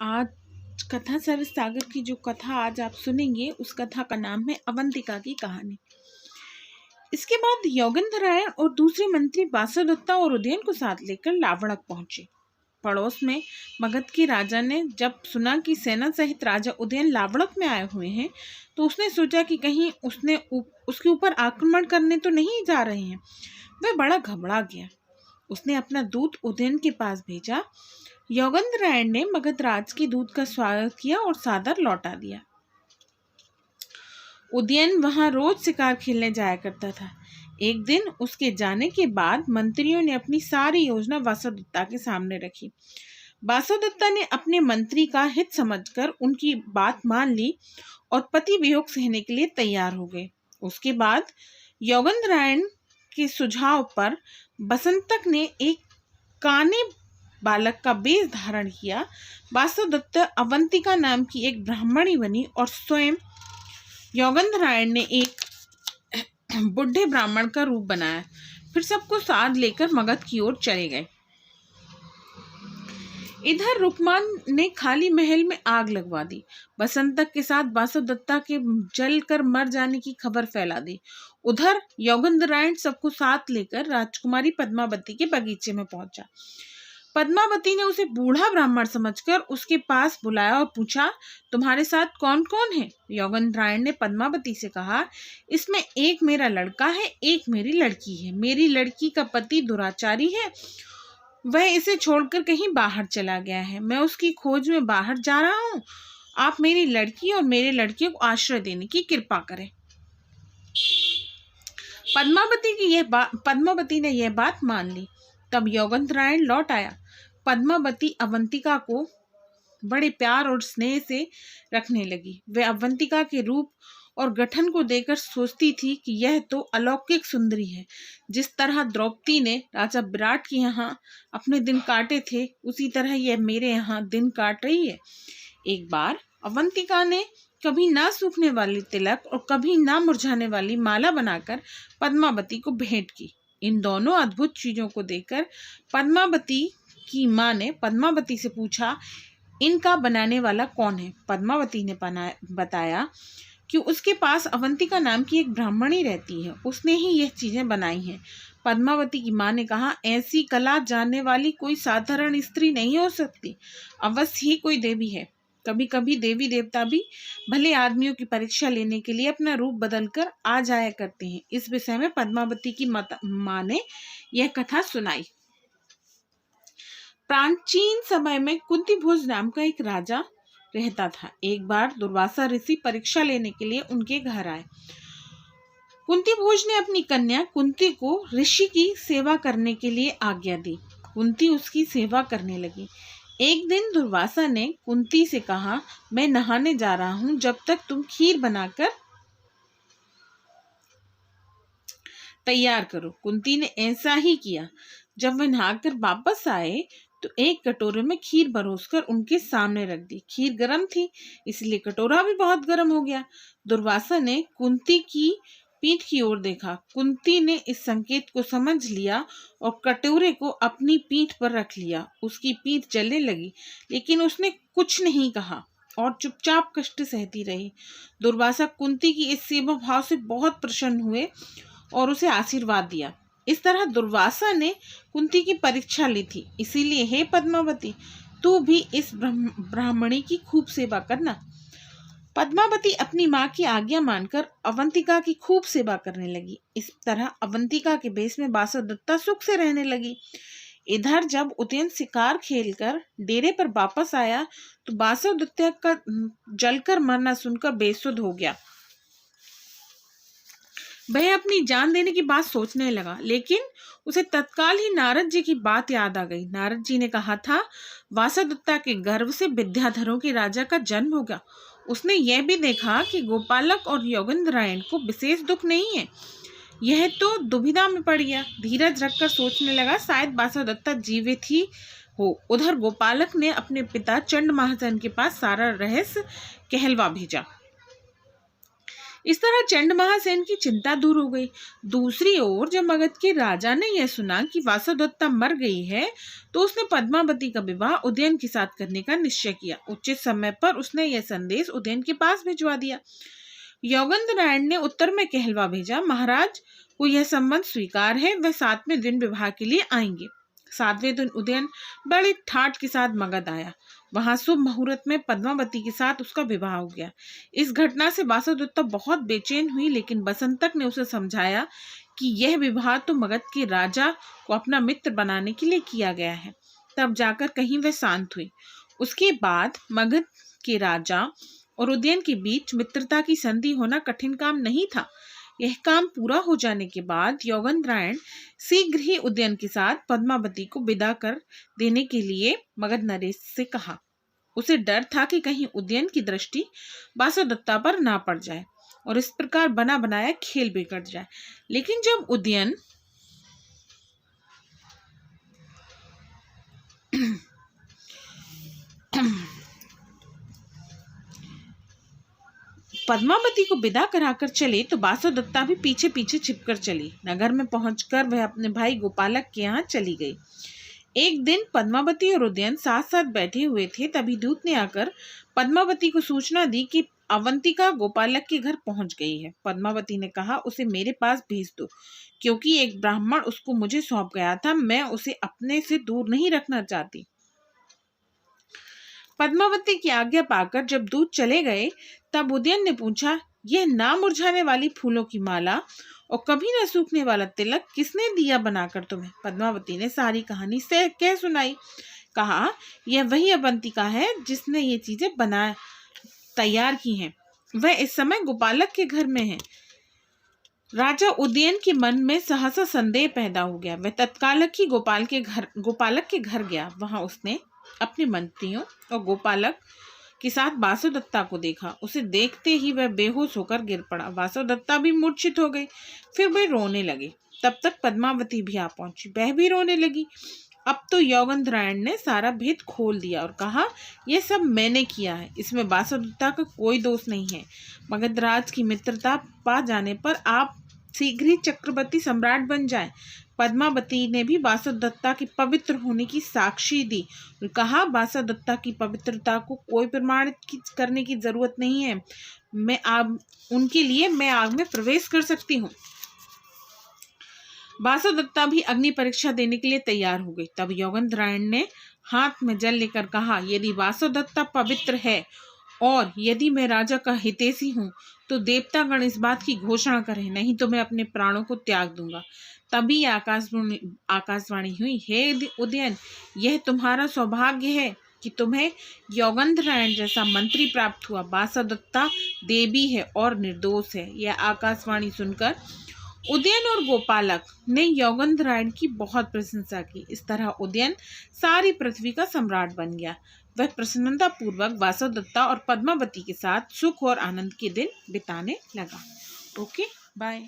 आज कथा सरस सागर की जो कथा आज आप सुनेंगे उस कथा का नाम है अवंतिका की कहानी। इसके बाद योगेंद्रराय और दूसरे मंत्री बासुदत्ता और उदयन को साथ लेकर लावणक पहुंचे। पड़ोस में मगध के राजा ने जब सुना कि सेना सहित राजा उदयन लावणक में आए हुए हैं तो उसने सोचा कि कहीं उसके ऊपर आक्रमण करने तो नहीं जा रहे हैं। वह बड़ा घबरा गया। उसने अपना दूत उदयन के पास भेजा। योगेंद्रराय ने मगधराज के दूत का स्वागत किया और सादर लौटा दिया। उदयन वहां रोज शिकार खेलने जाया करता था। एक दिन उसके जाने के बाद मंत्रियों ने अपनी सारी योजना वासुदत्ता के सामने रखी। वासुदत्ता ने अपने मंत्री का हित समझकर उनकी बात मान ली और पति वियोग सहने के लिए तैयार हो गए। उसके बाद योगेंद्रराय के सुझाव पर बसंतक ने एक काने बालक का वेश धारण किया। वासुदत्ता अवंतिका नाम की एक ब्राह्मणी बनी और स्वयं योगेंद्रराय ने एक बुढ़े ब्राह्मण का रूप बनाया। फिर सबको साथ लेकर मगध की ओर चले गए। इधर रुकमान ने खाली महल में आग लगवा दी। बसंतक के साथ वासुदत्ता के जलकर मर जाने की खबर फैला दी। उधर योगेंद्रराय सबको साथ लेकर राजकुमारी पद्मावती के बगीचे में पहुंचा। पद्मावती ने उसे बूढ़ा ब्राह्मण समझकर उसके पास बुलाया और पूछा, तुम्हारे साथ कौन कौन है? योगेंद्रराय ने पद्मावती से कहा, इसमें एक मेरा लड़का है, एक मेरी लड़की है। मेरी लड़की का पति दुराचारी है, वह इसे छोड़कर कहीं बाहर चला गया है। मैं उसकी खोज में बाहर जा रहा हूँ। आप मेरी लड़की और मेरे लड़के को आश्रय देने की कृपा करें। पद्मावती ने यह बात मान ली। तब योगेंद्रराय लौट आया। पद्मावती अवंतिका को बड़े प्यार और स्नेह से रखने लगी। वह अवंतिका के रूप और गठन को देखकर सोचती थी कि यह तो अलौकिक सुंदरी है। जिस तरह द्रौपदी ने राजा विराट के यहाँ अपने दिन काटे थे, उसी तरह यह मेरे यहाँ दिन काट रही है। एक बार अवंतिका ने कभी ना सूखने वाली तिलक और कभी ना मुरझाने वाली माला बनाकर पद्मावती को भेंट की। इन दोनों अद्भुत चीजों को देखकर पद्मावती की माँ ने पद्मावती से पूछा, इनका बनाने वाला कौन है? पद्मावती ने बताया कि उसके पास अवंतिका नाम की एक ब्राह्मणी रहती है, उसने ही यह चीजें बनाई हैं। पद्मावती की माँ ने कहा, ऐसी कला जानने वाली कोई साधारण स्त्री नहीं हो सकती, अवश्य ही कोई देवी है। कभी कभी देवी देवता भी भले आदमियों की परीक्षा लेने के लिए अपना रूप बदलकर आ जाया करते हैं। इस विषय में पद्मावती की माँ ने यह कथा सुनाई। प्राचीन समय में कुंती भोज नाम का एक राजा रहता था। एक बार दुर्वासा ऋषि परीक्षा लेने के लिए उनके घर आए। कुंती भोज ने अपनी कन्या कुंती को ऋषि की सेवा करने के लिए आज्ञा दी। कुंती उसकी सेवा करने लगी। एक दिन दुर्वासा ने कुंती से कहा, मैं नहाने जा रहा हूं, जब तक तुम खीर बनाकर तैयार करो। कुंती ने ऐसा ही किया। जब वे नहाकर वापस आए तो एक कटोरे में खीर परोसकर उनके सामने रख दी। खीर गर्म थी, इसलिए कटोरा भी बहुत गर्म हो गया। दुर्वासा ने कुंती की पीठ की ओर देखा। कुंती ने इस संकेत को समझ लिया और कटोरे को अपनी पीठ पर रख लिया। उसकी पीठ जलने लगी, लेकिन उसने कुछ नहीं कहा और चुपचाप कष्ट सहती रही। दुर्वासा कुंती की इस सेवा भाव से बहुत प्रसन्न हुए और उसे आशीर्वाद दिया। इस तरह दुर्वासा ने कुंती की परीक्षा ली थी। इसीलिए हे पद्मावती, तू भी इस ब्राह्मणी की खूब सेवा करना। पद्मावती अपनी माँ की आज्ञा मानकर अवंतिका की खूब सेवा करने लगी। इस तरह अवंतिका के भेष में वासुदत्ता सुख से रहने लगी। इधर जब उदयन शिकार खेलकर डेरे पर वापस आया तो वासुदत्ता का जलकर मरना सुनकर बेसुध हो गया। वह अपनी जान देने की बात सोचने लगा, लेकिन उसे तत्काल ही नारद जी की बात याद आ गई। नारद जी ने कहा था, वासुदत्ता के गर्भ से विद्याधरों के राजा का जन्म होगा। उसने यह भी देखा कि गोपालक और योगेंद्रराय को विशेष दुख नहीं है। यह तो दुविधा में पड़ गया। धीरज रखकर सोचने लगा, शायद वासुदत्ता जीवित ही हो। उधर गोपालक ने अपने पिता चंड महाजन के पास सारा रहस्य कहलवा भेजा। इस तरह चंड महासेन की चिंता दूर हो गई। दूसरी ओर जब मगध के राजा ने यह सुना कि वासुदत्ता मर गई है तो उसने पद्मावती का विवाह उदयन के साथ करने का निश्चय किया। उचित समय पर उसने यह संदेश उदयन के पास भिजवा दिया। योगेंद्रनारायण ने उत्तर में कहलवा भेजा, महाराज को यह संबंध स्वीकार है, वह 7वें दिन विवाह के लिए आएंगे। 7वें दिन उदयन बड़े ठाट के साथ मगध आया। वहां शुभ मुहूर्त में पद्मावती के साथ उसका विवाह हो गया। इस घटना से वासुदत्ता बहुत बेचैन हुई, लेकिन बसंतक ने उसे समझाया कि यह विवाह तो मगध के राजा को अपना मित्र बनाने के लिए किया गया है। तब जाकर कहीं वह शांत हुई। उसके बाद मगध के राजा और उदयन के बीच मित्रता की संधि होना कठिन काम नहीं था। यह काम पूरा हो जाने के बाद योगेंद्रनारायण शीघ्र ही उदयन के साथ पद्मावती को विदा कर देने के लिए मगध नरेश से कहा। उसे डर था कि कहीं उदयन की दृष्टि वासुदत्ता पर ना पड़ जाए और इस प्रकार बना बनाया खेल बिगड़ जाए। लेकिन जब उदयन पद्मावती को विदा कराकर चले तो वासुदत्ता भी पीछे पीछे छिपकर चली। नगर में पहुंचकर वह अपने भाई गोपालक के यहाँ चली गई। एक दिन पद्मावती और उदयन साथ साथ बैठे हुए थे, तभी दूत ने आकर पद्मावती को सूचना दी कि अवंतिका गोपालक के घर पहुंच गई है। पद्मावती ने कहा, उसे मेरे पास भेज दो, क्योंकि एक ब्राह्मण उसको मुझे सौंप गया था। मैं उसे अपने से दूर नहीं रखना चाहती। पद्मावती की आज्ञा पाकर जब दूत चले गए तब उदयन ने पूछा, यह ना मुरझाने वाली फूलों की माला और कभी न सूखने वाला तिलक किसने दिया बनाकर तुम्हें? पद्मावती ने सारी कहानी से कह सुनाई। कहा, यह वही अवंतिका है जिसने ये चीजें तैयार की हैं। वह इस समय गोपालक के घर में है। राजा उदयन के मन में सहसा संदेह पैदा हो गया। वह तत्काल ही गोपालक के घर गया। वहां उसने अपने मंत्रियों और गोपालक के साथ वासुदत्ता को देखा। उसे देखते ही वह बेहोश होकर गिर पड़ा। वासुदत्ता भी मूर्छित हो गई। फिर वे रोने लगे। तब तक पद्मावती भी आ पहुंची। वह भी रोने लगी। अब तो योगेंद्रनारायण ने सारा भेद खोल दिया और कहा, यह सब मैंने किया है, इसमें वासुदत्ता का कोई दोष नहीं है। मगधराज की मित्रता पा जाने पर आप शीघ्र ही चक्रवर्ती सम्राट बन जाएं। पद्मावती ने भी वासुदत्ता के पवित्र होने की साक्षी दी और कहा, वासुदत्ता की पवित्रता को कोई प्रमाणित करने की जरूरत नहीं है। मैं आग में प्रवेश कर सकती हूँ। वासुदत्ता भी अग्नि परीक्षा देने के लिए तैयार हो गई। तब योगेंद्रनारायण ने हाथ में जल लेकर कहा, यदि वासुदत्ता पवित्र है और यदि मैं राजा का हितैषी हूँ तो देवतागण इस बात की घोषणा करें, नहीं तो मैं अपने प्राणों को त्याग दूंगा। तभी आकाशवाणी हुई, हे उदयन, यह तुम्हारा सौभाग्य है कि तुम्हें योगेंद्रनारायण जैसा मंत्री प्राप्त हुआ। वासुदत्ता देवी है और निर्दोष है। यह आकाशवाणी सुनकर उदयन और गोपालक ने योगेंद्रनारायण की बहुत प्रशंसा की। इस तरह उदयन सारी पृथ्वी का सम्राट बन गया। वह प्रसन्नता पूर्वक वासुदत्ता और पद्मावती के साथ सुख और आनंद के दिन बिताने लगा। Okay, bye.